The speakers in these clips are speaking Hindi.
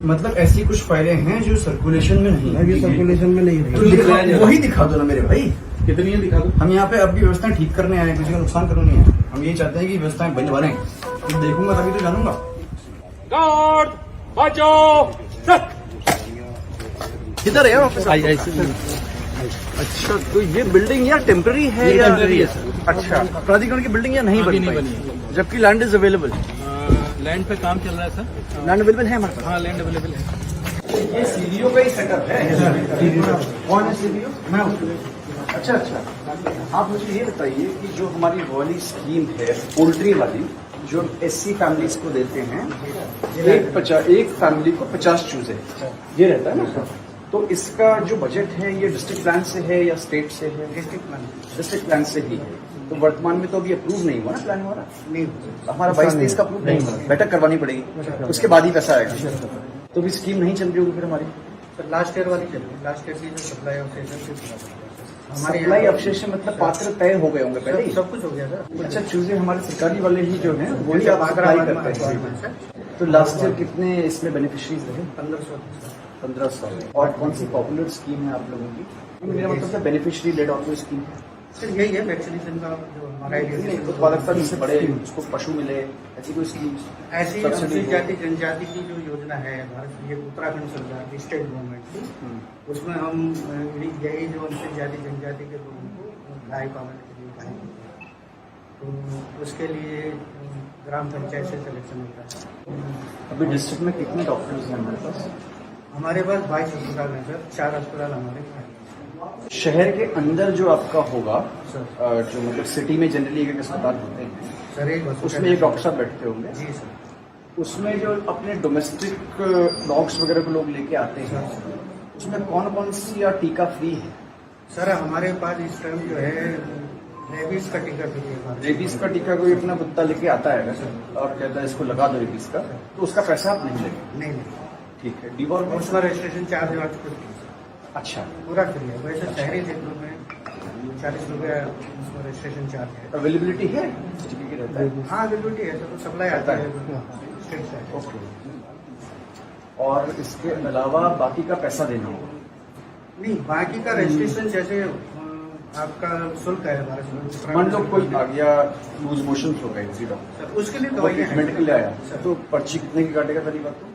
मतलब ऐसी कुछ फाइलें हैं जो सर्कुलेशन में नहीं है। ये सर्कुलेशन में नहीं तो रही। वही दिखा दो ना मेरे भाई। कितनी है दिखा दो। हम यहाँ पे आपकी व्यवस्थाएं ठीक करने आए हैं, किसी का नुकसान करने नहीं है। हम यही चाहते हैं कि व्यवस्थाएं बने। तो देखूंगा तभी तो जानूंगा। गार्ड बचो। किधर है ऑफिस? अच्छा, तो ये बिल्डिंग यार टेम्पररी है या टेम्पररी है सर। अच्छा, प्राधिकरण की बिल्डिंग या नहीं अभी बनी नहीं पाई? बनी है। जबकि लैंड इज अवेलेबल। लैंड पे काम चल रहा है सर। लैंड अवेलेबल है हमारे हाँ लैंड अवेलेबल है। पास। ये सीडीओ का ही सेटअप है। कौन है सीडीओ? मैं हूँ। अच्छा, आप मुझे ये बताइए कि जो हमारी वाली स्कीम है पोल्ट्री वाली, जो एससी फैमिलीज को देते हैं, एक फैमिली को 50 चूजे ये रहता है ना। तो इसका जो बजट है ये डिस्ट्रिक्ट प्लान से है या स्टेट से है? डिस्ट्रिक्ट प्लान से ही है। तो वर्तमान में तो अभी अप्रूव नहीं हुआ ना प्लान हमारा? नहीं, हमारा 22-23 का अप्रूव नहीं हुआ। बैठक करवानी पड़ेगी, उसके बाद ही पैसा आएगा। तो भी स्कीम नहीं चल रही होगी फिर हमारी? लास्ट ईयर वाली चल रही। लास्ट ईयर की जो सप्लाई सप्लाई अवशेष मतलब पात्र तय हो गए होंगे पहले ही? सब कुछ हो गया सर। अच्छा, चूजे हमारे सरकारी वाले ही जो हैं वही आप सप्लाई करते हैं। तो लास्ट ईयर कितने इसमें बेनिफिशरीज रहे? 1500। और कौन सी पॉपुलर स्कीम है आप लोगों की? मेरा मतलब है बेनिफिशरी लेड ऑन स्कीम है सर, यही है वैक्सीनेशन का जो हमारा उत्पादकता जिससे बढ़े, उसको पशु मिले, ऐसी कोई स्कीम? ऐसी अनुसूचित जाति जनजाति की जो योजना है भारत, ये उत्तराखंड सरकार की स्टेट गवर्नमेंट की, उसमें हम यही जो अनुसूचित जाति जनजाति के लोगों को गाय पालन के लिए गाय, तो उसके लिए ग्राम पंचायत से सिलेक्शन होता है। अभी डिस्ट्रिक्ट में कितने डॉक्टर्स हैं हमारे पास? हमारे पास 22 अस्पताल हैं सर। 4 अस्पताल हमारे पास। शहर के अंदर जो आपका होगा, जो मतलब सिटी में जनरली एक अस्पताल होते हैं सर, एक उसमें एक डॉक्टर साहब बैठते होंगे। जी सर। उसमें जो अपने डोमेस्टिक डॉग्स वगैरह को लोग लेके आते हैं, उसमें कौन कौन सी या टीका फ्री है? सर, हमारे पास इस टाइम जो है रेबीज का टीका फ्री है। रेबीज का टीका कोई अपना कुत्ता लेके आता है और कहता है इसको लगा दो रेबीज का, तो उसका पैसा आप नहीं लेंगे? नहीं, ठीक है। डिवॉर्म उसका रजिस्ट्रेशन चार्ज आज कुछ अच्छा पूरा फ्री है। वैसे शहरी क्षेत्रों में 40 रुपया उसका रजिस्ट्रेशन चार्ज है। अवेलेबिलिटी है? टीके की रहता है? हाँ, अवेलेबिलिटी है सर। सप्लाई आता है स्टेट से। ओके। और इसके अलावा बाकी का पैसा देना होगा? नहीं, बाकी का रजिस्ट्रेशन जैसे आपका शुल्क है हमारे। मान लो कोई आ गया लूज मोशन हो गए किसी डॉक्टर, सर, उसके लिए ट्रीटमेंट दवाइयाँ के लिए आया, तो पर्ची कितने की काटेगा पहली बात? तो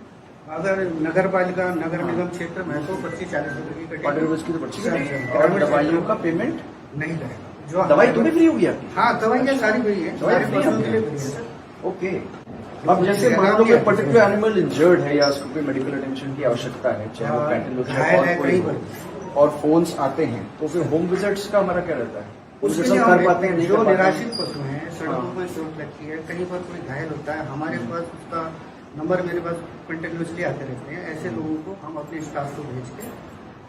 अगर नगर पालिका नगर निगम क्षेत्र में तो 25-40 रुपए की 40 रुपए की तो पर्ची सर, कटेगी। और दवाइयों का पेमेंट नहीं करेगा। जो दवाई तुम्हें फ्री होगी आपकी? हाँ, दवाइयाँ सारी फ्री है। दवाई सारे free पशुओं है? के लिए फ्री है सर। ओके। अब जैसे मान लो कोई पर्टिकुलर एनिमल इंजर्ड है या उसको कोई मेडिकल अटेंशन की आवश्यकता है, चाहे वो कैटल हो घायल है, चाहे कोई हो, और फोन्स आते हैं, तो फिर होम विजिट्स का हमारा क्या रहता है? उसके सब लिए कर पाते हैं, नहीं जो कर पाते हैं? निराश्रित पशु हैं, सड़कों पर चोट लगती है, कहीं पर कोई घायल होता है, हमारे पास उसका नंबर मेरे पास कंटिन्यूसली आते रहते हैं। ऐसे लोगों को हम अपने स्टाफ को भेज के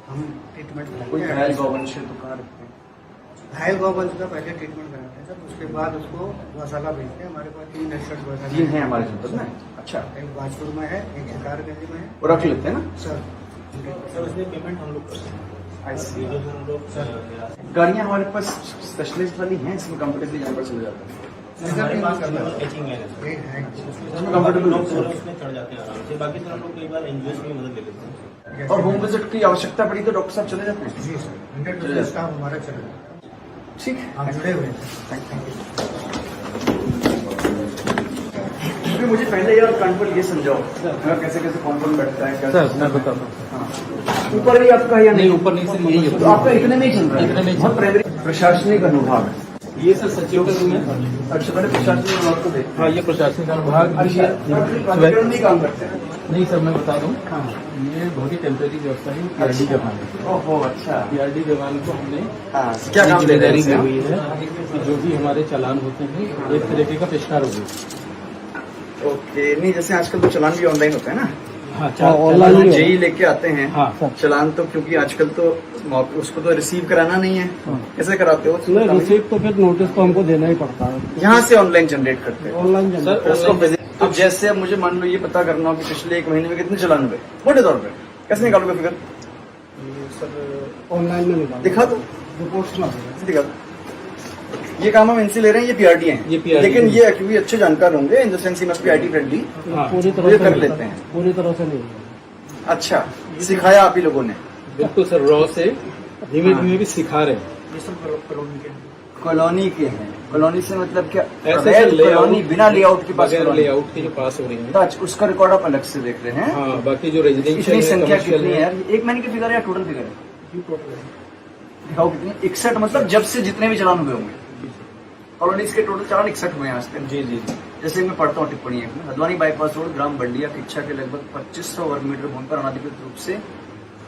हम ट्रीटमेंट कोई कराते घायल हैं। गौवंश है तो कहाँ रखते हैं? घायल गौवंश का पहले ट्रीटमेंट कराते हैं सर। उसके बाद उसको गौशाला भेजते हैं। हमारे पास 3 एक्सपर्ट गौशाला 3 है हमारे जनपद में। अच्छा, एक बाजपुर में है, एक शिकारगंज में है। वो रख लेते हैं ना सर, उसमें पेमेंट हम लोग करते हैं। गाड़ियाँ हमारे पास स्पेशलिस्ट वाली हैं, इसमें कंफर्टेबली जानवर चले जाते हैं। हमारे पास कैचिंग है एक है। उसमें कंफर्टेबल लोग उसमें चढ़ जाते हैं आराम से। बाकी तो हम लोग कई बार एनजीओ की मदद ले लेते हैं। और होम विजिट की आवश्यकता पड़ी तो डॉक्टर साहब चले जाते हैं? जी सर, 100% स्टाफ हमारा चल रहा है। ठीक है, आप जुड़े हुए हैं। Thank you. मुझे पहले यार कानपुर ये समझाओ कैसे कैसे कौन कौन बैठता है? सर मैं बताता हूँ। हाँ। ऊपर ही आपका या नहीं ऊपर नहीं, सिर्फ यही है। तो आपका इतने में ही चल रहा है? इतने में ही बहुत प्राइमरी प्रशासनिक अनुभाग। ये सर सचिव का रूम है। अच्छा, मैंने प्रशासनिक अनुभाग को देखा। हाँ ये प्रशासनिक अनुभाग। प्राधिकरण नहीं काम करते हैं? नहीं सर मैं बता दूँ, हाँ। ये बहुत ही टेम्परेरी व्यवस्था है। पीआरडी जवान है। ओहो, अच्छा। पीआरडी जवान को हमने हाँ, क्या काम दे रहे जिम्मेदारी दी हैं? हुई है कि जो भी हमारे चालान होते हैं एक तरीके का पेशकार हो गया। ओके। नहीं, जैसे आजकल तो चालान भी ऑनलाइन होता है ना? हाँ चालान जेई लेके आते हैं। हाँ चालान तो क्योंकि आजकल तो उसको तो रिसीव कराना नहीं है। कैसे कराते हो? रिसीप्ट तो फिर नोटिस तो हमको देना ही पड़ता है। यहाँ से ऑनलाइन जनरेट करते हैं? ऑनलाइन सर उसको अब जैसे अब मुझे मान लो ये पता करना हो कि पिछले 1 महीने में कितने चालान हुए मोटे तौर पे, कैसे निकालोगे फिगर? सर ऑनलाइन में निकाल दिखा दो, रिपोर्ट्स में दिखा दो। ये काम हम इनसे ले रहे हैं, ये पीआरडी हैं। ये PRD लेकिन ये क्योंकि अच्छे जानकार होंगे, in the sense he must be IT friendly, पूरी तो ये कर लेते हैं। पूरी तरह से नहीं। अच्छा, सिखाया आप ही लोगों ने। बिल्कुल सर, रॉ से धीमे धीमे भी सिखा रहे हैं। ये सब कॉलोनी के कॉलोनी के हैं। कॉलोनी से मतलब क्या? ऐसे अवैध layout- कॉलोनी, बिना लेआउट के पास बगैर कॉलोनी। लेआउट के जो पास हो रही है। अच्छा, उसका रिकॉर्ड आप अलग से देख रहे हैं। हाँ, बाकी जो रेजिडेंशियल इतनी संख्या commercial कितनी है यार? एक महीने की फिगर है या टोटल फिगर है? दिखाओ कितनी? 61, मतलब जब से जितने भी चालान हुए होंगे कॉलोनीज के टोटल चालान 61 हुए हैं आज तक। जी जी। जैसे मैं पढ़ता हूँ टिप्पणी है, हल्द्वानी बाईपास रोड ग्राम बंडिया किच्छा के लगभग 2500 वर्ग मीटर भूमि पर अनाधिकृत रूप से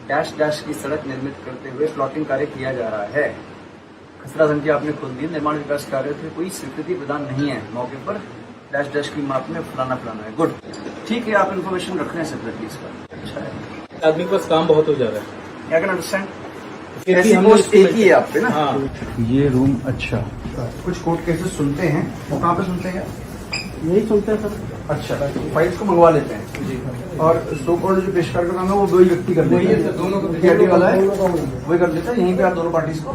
डैश डैश की सड़क निर्मित करते हुए प्लॉटिंग कार्य किया जा रहा है। खसरा संख्या आपने खुद दी। निर्माण विकास कार्य से कोई स्वीकृति प्रदान नहीं है। मौके पर डैश डैश की माप में फलाना फलाना है। गुड, ठीक है, आप इन्फॉर्मेशन रख रहे हैं सेपरेटली इसका। अच्छा है, आदमी के पास काम बहुत हो जा रहा है। I can understand. फिर भी ऐसी हमने पोस्ट इसको एक ही है आप पे ना? हाँ, ये रूम, अच्छा, कुछ कोर्ट केसेस सुनते हैं, वो कहाँ पे सुनते हैं? यही सुनते हैं सर। अच्छा, फाइल्स को मंगवा लेते हैं जी। और सो कॉल्ड जो पेशकार का काम है वो वही व्यक्ति कर वही देता है है। सर, दोनों को PRD वाला है वही कर देता है। यहीं पे आप दोनों पार्टीज को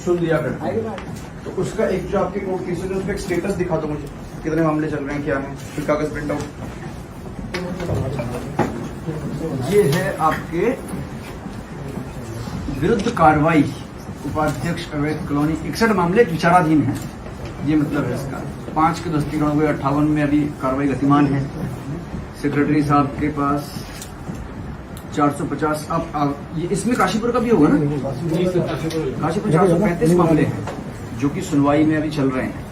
सुन लिया करते हैं। तो उसका एक जो आपके कोर्ट केस है उसका एक स्टेटस दिखा दो मुझे, कितने मामले चल रहे हैं, क्या है, फिर कागज प्रिंट आउट। ये है आपके विरुद्ध कार्रवाई उपाध्यक्ष अवैध कॉलोनी 61 मामले विचाराधीन है। ये मतलब है इसका। 5 के दस्तीकरण हुए, 58 में अभी कार्रवाई गतिमान है। सेक्रेटरी साहब के पास 450। अब ये इसमें काशीपुर का भी होगा ना? जी सर, काशीपुर। काशीपुर 435 मामले हैं जो कि सुनवाई में अभी चल रहे हैं।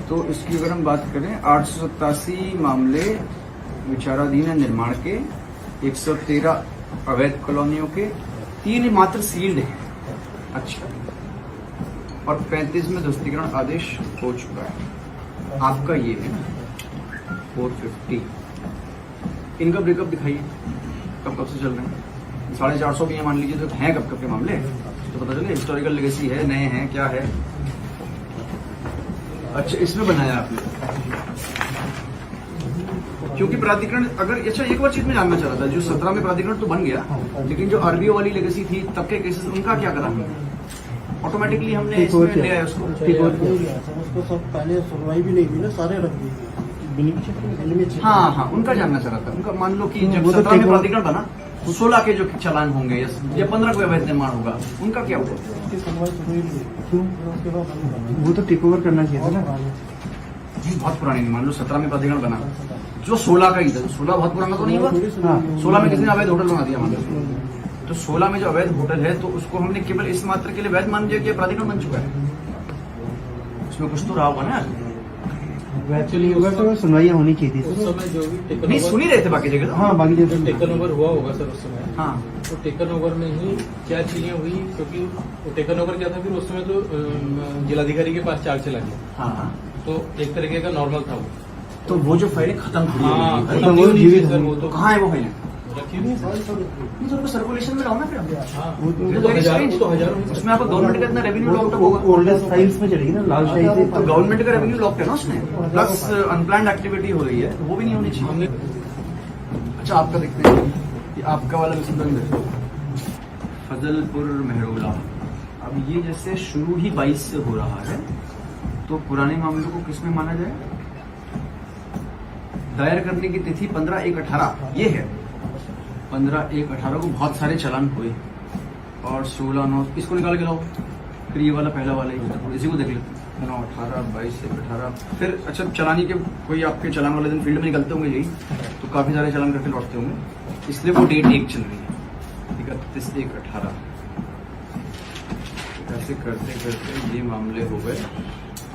तो इसकी अगर हम बात करें, 887 मामले विचाराधीन है निर्माण के, 113 अवैध कॉलोनियों के, 3 मात्र सील्ड हैं। अच्छा, और 35 में ध्वस्तीकरण आदेश हो चुका है। आपका ये है 450। इनका ब्रेकअप दिखाइए, कब कब से चल रहे हैं। 450 भी है मान लीजिए, तो हैं कब कब के मामले, तो पता चले हिस्टोरिकल लेगेसी है, नए हैं, क्या है। अच्छा, इसमें बनाया आपने क्योंकि प्राधिकरण अगर, अच्छा एक और चीज में जानना चाह रहा था, जो 17 में प्राधिकरण तो बन गया, लेकिन जो आरबीओ वाली लेगेसी थी तब के केसेस, उनका क्या करा? ऑटोमेटिकली हमने इसमें ले आया उसको। उसको सब पहले सुनवाई भी नहीं हुई ना, सारे रख दिए। हाँ हाँ, उनका जानना चाह रहा था। उनका मान लो कि जब 17 में प्राधिकरण बना, 16 के जो चालान होंगे या 15 को अवैध निर्माण होगा, उनका क्या होगा? वो तो टेक ओवर करना चाहिए था ना। जी, बहुत पुरानी नहीं, मान लो 17 में प्राधिकरण बना, जो 16 का ही था। 16 बहुत पुराना तो नहीं हुआ। 16 में किसी ने अवैध होटल बना दिया मान लो, तो 16 में जो अवैध होटल है तो उसको हमने केवल इस मात्र के लिए वैध मान दिया कि प्राधिकरण बन चुका है। उसमें कुछ तो रहा होगा ना। एक्चुअली तो सुनवाइयाँ होनी चाहिए थी। उस समय जो भी टेकन नहीं, सुन ही रहे थे बाकी जगह तो। हाँ, बाकी जगह टेकन ओवर हुआ होगा सर उस समय। हाँ, तो टेकन ओवर में ही क्या चीजें हुई, क्योंकि वो टेकन ओवर क्या था, फिर उस समय तो जिलाधिकारी के पास चार्ज चला गया, हाँ, तो एक तरीके का नॉर्मल था वो। तो वो जो फाइलें खत्म हुई हाँ, होंगी, खत्म वो नहीं हुई जीवित सर, वो तो कहाँ है वो फाइलें? रखी हुई है। तो उनको सर्कुलेशन में लाओ ना फिर। हाँ, वो वो तो हजारों उसमें आपका गवर्नमेंट का इतना रेवेन्यू लॉक्ड होगा, ओल्डेस्ट फाइल्स में चलेगी ना, लाल शाही से। तो गवर्नमेंट का रेवेन्यू लॉक्ड है ना उसमें, प्लस अनप्लान्ड एक्टिविटी हो रही है, वो भी नहीं होनी चाहिए। हमने अच्छा, आपका देखते हैं कि आपका वाला भी संबंध है फजलपुर मेहरोला। अब ये जैसे शुरू ही 22 से हो रहा है, तो पुराने मामलों को किसमें माना जाए? दायर करने की तिथि 15/1/18 ये है। 15/1/18 को बहुत सारे चालान हुए, और 16/9 इसको निकाल के लाओ, फिर ये वाला पहला वाला ही होता है, इसी को देख लेते हैं। 9, 18, 22, 18, फिर अच्छा चलानी के कोई आपके चालान वाले दिन फील्ड में निकलते होंगे यही, तो काफी सारे चालान करके लौटते होंगे, इसलिए वो डेट 1 चल रही है, 31/1/18। ऐसे करते करते ये मामले हो गए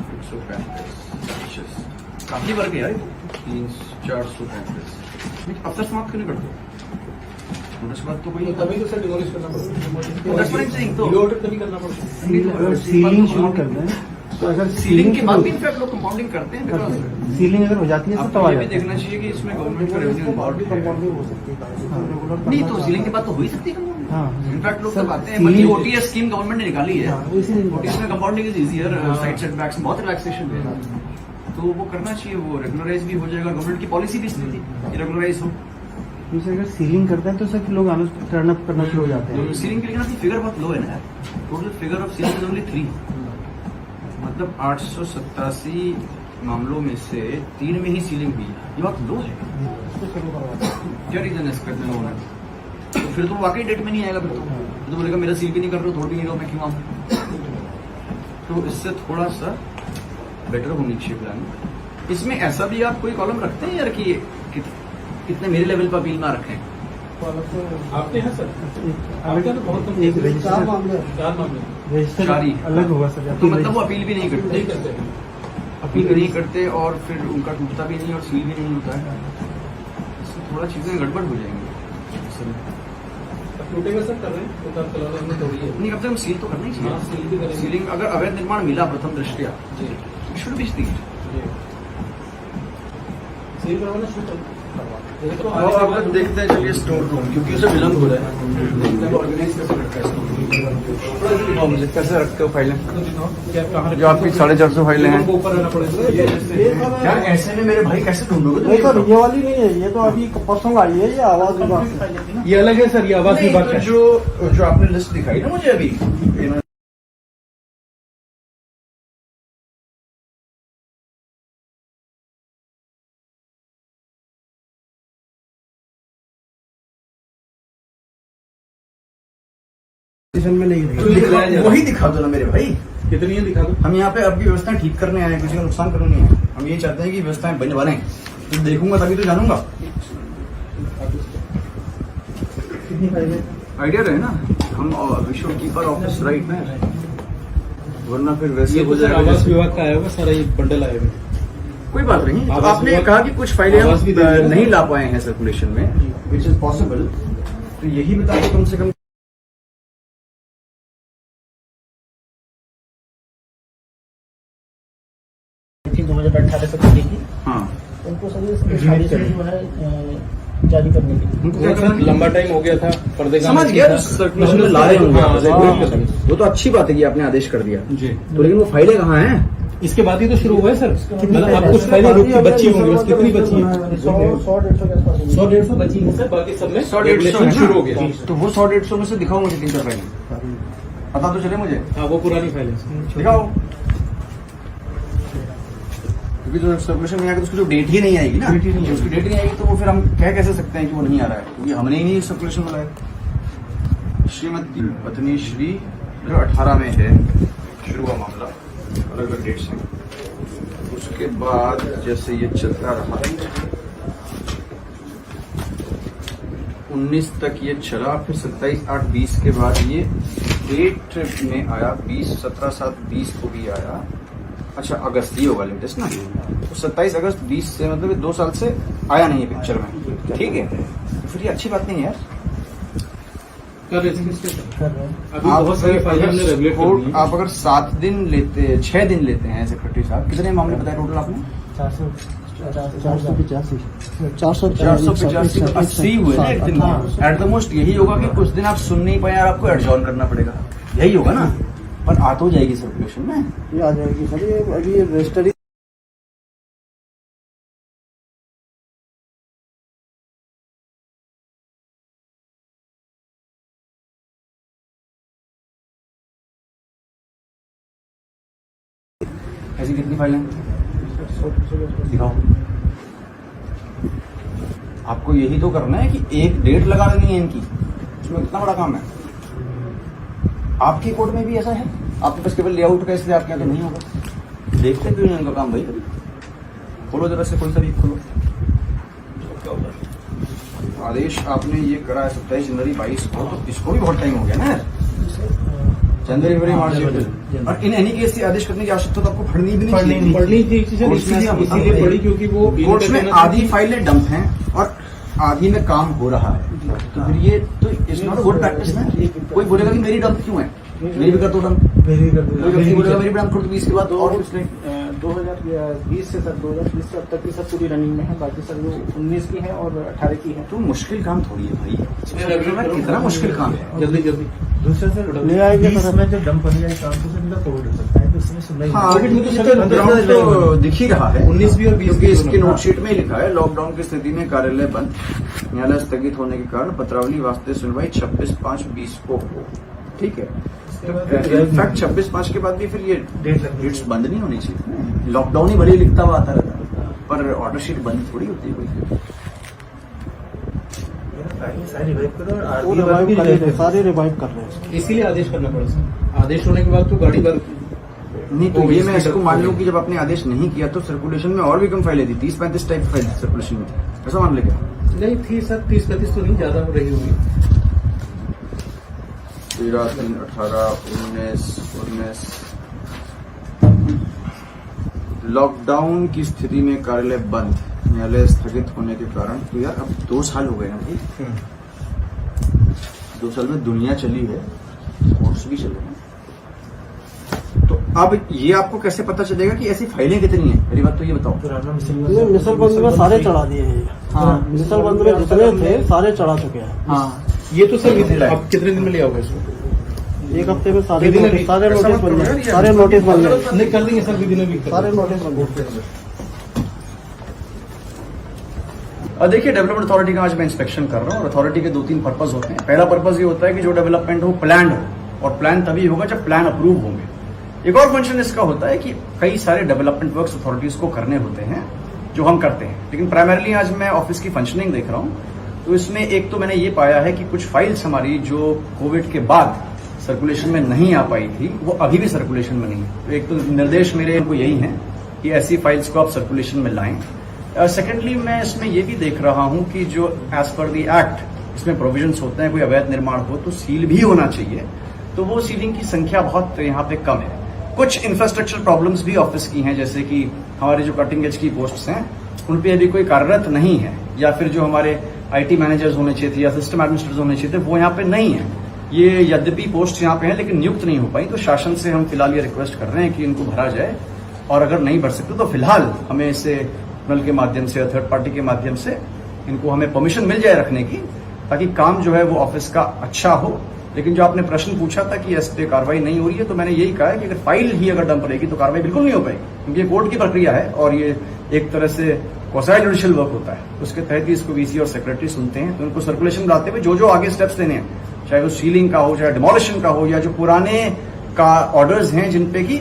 135। काफी वर्ग है यार, 435। अफसर समाप्त क्यों नहीं करते? नोटिस के बाद तो कोई तभी तो सर डिमोलिश करना पड़ता That's what I'm saying, तो डिमोलिश तो नहीं करना पड़ता। सीलिंग शुरू कर दें, तो अगर सीलिंग के बाद भी इनफैक्ट लोग कंपाउंडिंग करते हैं, बिकॉज सीलिंग अगर हो जाती है तो आपको ये भी देखना चाहिए कि इसमें गवर्नमेंट का रेवेन्यू इन्वॉल्व है। नहीं, तो सीलिंग के बाद तो हो ही सकती है। हाँ, इनफैक्ट लोग सर, तो कहते हैं, सीलिंग- बल्कि ओटीएस स्कीम गवर्नमेंट ने निकाली है, हाँ, इसीलिए ओटीएस में compounding is easier, side setbacks में बहुत रिलैक्सेशन है, तो वो करना चाहिए, वो रेगुलराइज भी हो जाएगा। गवर्नमेंट की पॉलिसी भी इसलिए थी कि रेगुलराइज हो। दूसरे अगर सीलिंग करते हैं तो सर लोग आना टर्न अप करना शुरू हो जाते हैं। सीलिंग के लिए ना फिगर बहुत लो है ना, total figure of ceiling is only 3, मतलब 887 मामलों में से 3 में ही सीलिंग हुई है, ये बात लो है। क्या रीजन है इसका इतने लोगों ने? तो फिर तो वाकई डेट में नहीं आएगा। फिर तो बोलेगा मेरा सील भी नहीं कर रहे हो, तोड़ भी नहीं रहे हो, मैं क्यों आऊँ? तो इससे थोड़ा सा बेटर होनी चाहिए प्लान। इसमें ऐसा भी आप कोई कॉलम रखते हैं यार कि कितने मेरे लेवल पर अपील ना रखें? आपके हैं सर, आपके तो बहुत कम चार मामले 4 मामले जारी अलग होगा सर। तो मतलब वो अपील भी नहीं करते, नहीं करते हैं। अपील भी नहीं करते और फिर उनका टूटता भी नहीं और सील भी नहीं होता है। इससे थोड़ा चीजें गड़बड़ हो जाएंगी। अब टूटेगा सर, कर रहे हैं तो काम चला रहे हमने थोड़ी है। नहीं, अब तक हम सील तो करना ही हाँ, चाहिए। सील भी करेंगे। सीलिंग अगर अवैध निर्माण मिला प्रथम दृष्टया जी शुड बी सील। जी सील करवाना शुरू कर। तो और अब तक देखते हैं, चलिए स्टोर रूम, क्योंकि उसे विलम्ब हो रहा है। देखते हैं ऑर्गेनाइज कैसे रखा है स्टोर रूम। मुझे कैसे रखते हो फाइलें? क्या कहाँ जो आपकी 450 फाइलें हैं ऊपर रहना पड़ेगा यार, ऐसे में मेरे भाई कैसे ढूंढोगे? नहीं सर, ये वाली नहीं है, ये तो अभी पर्सनल आई है, ये आवाज विभाग से। ये अलग है सर, ये आवाज नहीं, विभाग तो का। जो आपने लिस्ट दिखाई ना मुझे अभी, में नहीं वही दिखा दो ना मेरे भाई। कितनी है दिखा दो। हम यहाँ पे अभी व्यवस्थाएं ठीक करने आए हैं, किसी का नुकसान करने नहीं आए। हम ये चाहते हैं कि व्यवस्थाएं बने। तो देखूंगा तभी तो जानूंगा। कितनी फाइलें? आइडिया रहे ना, हम विश्व कीपर ऑफिस राइट में, वरना फिर वैसे ये हो तो सर जाएगा आवास जैसे- विभाग का आया होगा सारा, ये बंडल आया हुआ। कोई बात नहीं। तो आवास आपने विभाग- कहा कि कुछ फाइलें हम आवास भी दे दिया। नहीं ला पाए हैं सर्कुलेशन में, विच इज पॉसिबल। तो यही बता दो कम से कम। 2018 तक मिलेगी हाँ, उनको सभी सारी जो है जारी करने के लिए। उनको क्या करना है? लंबा टाइम हो गया था, पर्दे का समझ गया, सर्कुलेशन में ला रहे होंगे हाँ, आप, हाँ, हाँ। वो तो अच्छी बात है कि आपने आदेश कर दिया। जी, तो लेकिन वो फाइलें कहाँ हैं? इसके बाद ही तो शुरू हुआ है सर। मतलब आप कुछ फाइलें बची होंगी, बस कितनी बची है? 100-150 के आसपास 100-150 बची है सर, बाकी सब में 100-150 रेगुलेशन शुरू हो गया। तो वो 100-150 में से दिखाओ मुझे 3-4 फाइलें, पता तो चले मुझे। हाँ, वो पुरानी फाइल है। दिखाओ, क्योंकि जो सर्कुलेशन में आएगा तो उसकी जो डेट ही नहीं आएगी ना, उसकी डेट नहीं आएगी तो वो फिर हम कह कैसे सकते हैं कि वो नहीं आ रहा है, क्योंकि हमने ही नहीं सर्कुलेशन में लाया। श्रीमती पत्नी श्री जो 18 में है शुरू हुआ मामला, अलग अलग डेट से। उसके बाद जैसे ये चलता रहा, 19 तक ये चला, फिर 27/8/20 के बाद ये डेट में आया, 20/17/7/20 को भी आया। अच्छा, अगस्त ये होगा लेटेस्ट ना, तो 27 अगस्त 20 से मतलब 2 साल से आया नहीं है पिक्चर में, ठीक है। तो फिर ये अच्छी बात नहीं है यार। कर रहे थे किसके साथ? कर रहे हैं। अभी बहुत सारी फाइलें हमने रेगुलेट कर दी हैं। आप अगर 7 दिन लेते, 6 दिन लेते हैं सेक्रेटरी साहब, कितने मामले बताए टोटल आपने? 485 485 तो 80 हुए ना एक दिन में। एट द मोस्ट यही होगा कि कुछ दिन आप सुन नहीं पाए और आपको एडजॉर्न करना पड़ेगा, यही होगा ना। पर आ तो जाएगी सर्कुलेशन में। ये आ जाएगी सर, ये अभी रजिस्टरी ऐसी कितनी फाइलें दिखाओ। आपको यही तो करना है कि एक डेट लगा देनी है इनकी, उसमें कितना बड़ा काम है। आपके कोर्ट में भी ऐसा है, आपके पास केवल लेआउट का, इसलिए आपके यहाँ तो नहीं होगा। देखते क्यों नहीं उनका काम भाई? खोलो जरा से, कोई सा भी खोलो। आदेश आपने ये करा है 27 जनवरी 22 को, तो इसको भी बहुत टाइम हो गया ना यार। जनवरी, फरवरी, मार्च, अप्रैल। और इन एनी केस आदेश करने की आवश्यकता तो आपको पढ़नी भी नहीं चाहिए। पढ़नी थी सर, इसीलिए पढ़ी क्योंकि वो कोर्ट में आधी फाइलें डंप हैं और आधी में काम हो रहा है। तो फिर ये तो इट्स नॉट गुड प्रैक्टिस ना। कोई बोलेगा कि मेरी डंप क्यों है, मेरी भी कर दो डंप। मेरी कर कोई व्यक्ति बोलेगा मेरी डंप कर दो, 20 के बाद और कुछ नहीं। 2020 से सर 2020 से अब तक की सब पूरी रनिंग में है, बाकी सर जो 19 की है और 18 की है। तो मुश्किल काम थोड़ी है भाई, कितना मुश्किल काम है। जल्दी जल्दी। दूसरा सर ले आएंगे सर, हमें जो डंप बन जाए काम तो सर इनका कोविड हो सकता है, तो इसमें सुनना हाँ, कोविड में तो ये सभी तो ग्राउंड तो दिख ही रहा है। 19 भी और 20 क्योंकि भी इसकी दोनों। नोटशीट में ही लिखा है, लॉकडाउन की स्थिति में कार्यालय बंद, न्यायालय स्थगित होने के कारण पत्रावली वास्ते सुनवाई 26/5/20 को हो। ठीक है, इनफैक्ट 26/5 के बाद भी फिर ये डेट लगनी डेट्स बंद नहीं होनी चाहिए। लॉकडाउन ही भले लिखता हुआ आता रहता है, पर ऑर्डर शीट बंद थोड़ी होती है कोई। सारी रिवाइव करो और वो आरती रिवाइव भी कर रिवाइव रहे थे, सारे रिवाइव कर रहे हैं। इसीलिए आदेश करना पड़ा सर। आदेश होने के बाद तो गाड़ी पर नहीं तो ये मैं इसको मान लूं कि जब आपने आदेश नहीं किया तो सर्कुलेशन में और भी कम फाइलें थी, 30-35 टाइप फाइल सर्कुलेशन में, ऐसा मान लेगा। नहीं थी सर, 30-35 तो नहीं, ज्यादा हो रही होगी। 13, 3, 18, 19। लॉकडाउन की स्थिति में कार्यालय बंद, न्यायालय स्थगित होने के कारण। तो यार अब 2 साल हो गए ना भाई, 2 साल में दुनिया चली है, कोर्स भी चले हैं। तो अब ये आपको कैसे पता चलेगा कि ऐसी फाइलें कितनी हैं? पहली बात तो ये बताओ। पुराना ये मिसल बंद में सारे चढ़ा दिए हैं। हाँ। मिसल बंद में जितने थे सारे चढ़ा चुके हैं। हाँ, ये तो सर अब कितने दिन में ले आओगे इसको? 1 हफ्ते में सारे कितने नोटिस भी? बन गए, सारे नोटिस बन गए, नहीं कर देंगे सर, विदिन वीक सारे नोटिस बन गए। और देखिए डेवलपमेंट अथॉरिटी का आज मैं इंस्पेक्शन कर रहा हूँ और अथॉरिटी के 2-3 पर्पज होते हैं। पहला पर्पज ये होता है कि जो डेवलपमेंट हो प्लान हो, और प्लान तभी होगा जब प्लान अप्रूव होंगे। एक और फंक्शन इसका होता है कि कई सारे डेवलपमेंट वर्क्स अथॉरिटीज को करने होते हैं जो हम करते हैं, लेकिन प्राइमरली आज मैं ऑफिस की फंक्शनिंग देख रहा हूँ। तो इसमें एक तो मैंने ये पाया है कि कुछ फाइल्स हमारी जो कोविड के बाद सर्कुलेशन में नहीं आ पाई थी, वो अभी भी सर्कुलेशन में नहीं है। तो एक तो निर्देश मेरे को यही है कि ऐसी फाइल्स को आप सर्कुलेशन में लाएं। सेकेंडली मैं इसमें ये भी देख रहा हूं कि जो एज पर दी एक्ट इसमें प्रोविजंस होते हैं, कोई अवैध निर्माण हो तो सील भी होना चाहिए। तो वो सीलिंग की संख्या बहुत यहाँ पे कम है। कुछ इंफ्रास्ट्रक्चर प्रॉब्लम्स भी ऑफिस की हैं, जैसे कि हमारे जो कटिंग एज की पोस्ट्स हैं उन पे अभी कोई कार्यरत नहीं है, या फिर जो हमारे आईटी मैनेजर्स होने चाहिए थे या सिस्टम एडमिनिस्ट्रेटर्स होने चाहिए थे वो यहाँ पे नहीं है। ये यद्यपि पोस्ट यहाँ पे है लेकिन नियुक्त नहीं हो पाई। तो शासन से हम फिलहाल ये रिक्वेस्ट कर रहे हैं कि इनको भरा जाए, और अगर नहीं भर सकते तो फिलहाल हमें इसे नल के माध्यम से या थर्ड पार्टी के माध्यम से इनको हमें परमिशन मिल जाए रखने की, ताकि काम जो है वो ऑफिस का अच्छा हो। लेकिन जो आपने प्रश्न पूछा था कि इस पे कार्रवाई नहीं हो रही है, तो मैंने यही कहा है कि अगर फाइल ही अगर डंप रहेगी तो कार्रवाई बिल्कुल नहीं हो पाएगी, क्योंकि ये कोर्ट की प्रक्रिया है और ये एक तरह से क्वासी जुडिशियल वर्क होता है। उसके तहत ही इसको वीसी और सेक्रेटरी सुनते हैं। तो इनको सर्कुलेशन लाते हुए जो जो आगे स्टेप्स लेने हैं, चाहे वो सीलिंग का हो, चाहे डिमोलिशन का हो, या जो पुराने का ऑर्डर्स हैं जिनपे की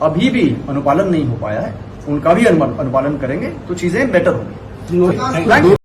अभी भी अनुपालन नहीं हो पाया है, उनका भी अनुपालन करेंगे तो चीजें बेटर होंगी। Thank you.